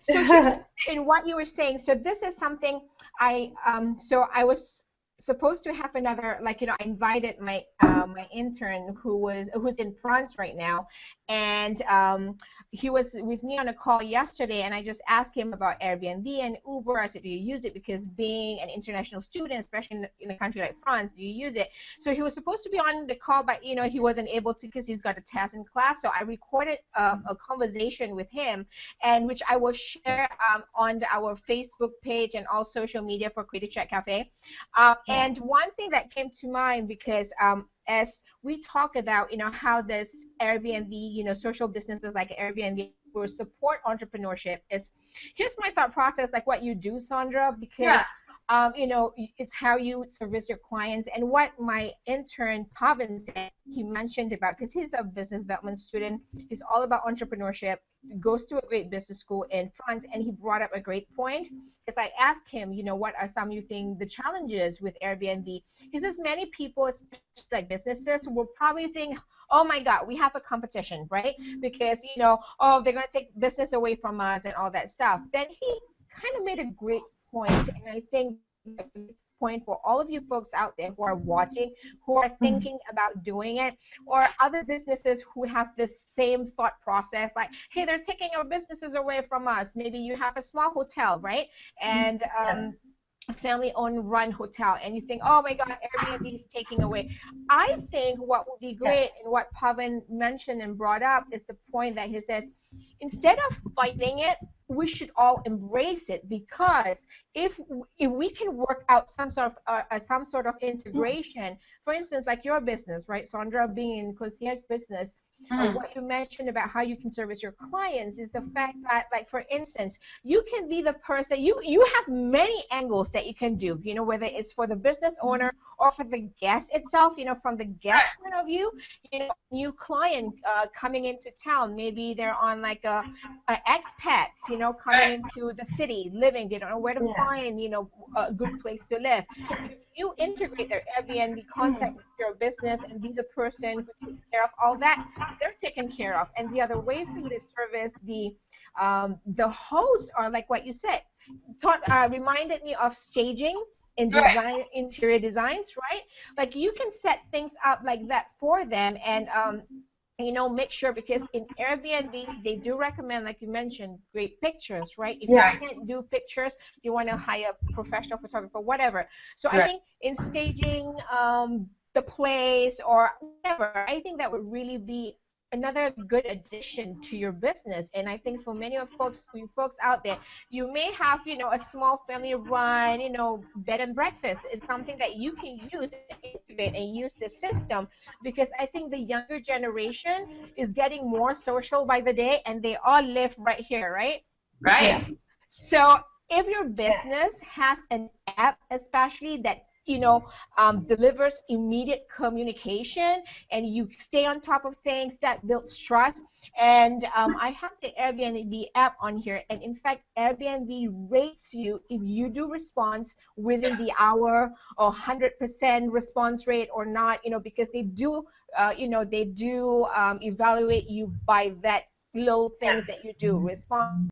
So here's in what you were saying. So this is something so I was supposed to have another, like, I invited my intern who's in France right now, and he was with me on a call yesterday, and I just asked him about Airbnb and Uber. I said, do you use it? Because being an international student, especially in a country like France, do you use it? So he was supposed to be on the call, but he wasn't able to because he's got a test in class. So I recorded a conversation with him, and which I will share on our Facebook page and all social media for Creative Chat Cafe. And one thing that came to mind, because as we talk about, how this Airbnb, social businesses like Airbnb will support entrepreneurship, here's my thought process, like what you do, Sandra, because it's how you service your clients. And what my intern Pavan said, he mentioned about, because he's a business development student, he's all about entrepreneurship, goes to a great business school in France, and he brought up a great point. Because I asked him, what are some you think the challenges with Airbnb? He says many people, especially like businesses, will probably think, oh my God, we have a competition, right? Because oh, they're going to take business away from us and all that stuff. Then he kind of made a great point, and I think point for all of you folks out there who are watching, who are thinking about doing it, or other businesses who have this same thought process, like, hey, they're taking our businesses away from us. Maybe you have a small hotel, right? And a family-owned run hotel, and you think, oh my God, Airbnb is taking away. I think what would be great, and what Pavan mentioned and brought up, is the point that he says, instead of fighting it, we should all embrace it, because if we can work out some sort of integration, for instance, like your business, right, Sandra, being in concierge business, what you mentioned about how you can service your clients is the fact that, like, for instance, you can be the person, you have many angles that you can do, whether it's for the business owner or for the guest itself, from the guest point of view, new client coming into town, maybe they're on like a expats, coming into the city, living, they don't know where to find, a good place to live. You integrate their Airbnb contact with your business and be the person who takes care of all that, they're taken care of. And the other way for you to service the hosts, are like what you said, reminded me of staging in design, interior designs, right? Like, you can set things up like that for them, and make sure, because in Airbnb they do recommend, like you mentioned, great pictures, right? If you can't do pictures, you want to hire a professional photographer, whatever. So I think in staging the place or whatever, I think that would really be another good addition to your business. And I think for many of you folks out there, you may have, a small family run, bed and breakfast. It's something that you can use and integrate and use the system, because I think the younger generation is getting more social by the day, and they all live right here, right? Right. So if your business has an app, especially that delivers immediate communication, and you stay on top of things, that builds trust. And I have the Airbnb app on here, and in fact, Airbnb rates you if you do response within the hour, or 100% response rate or not, because they do, evaluate you by that little things that you do, respond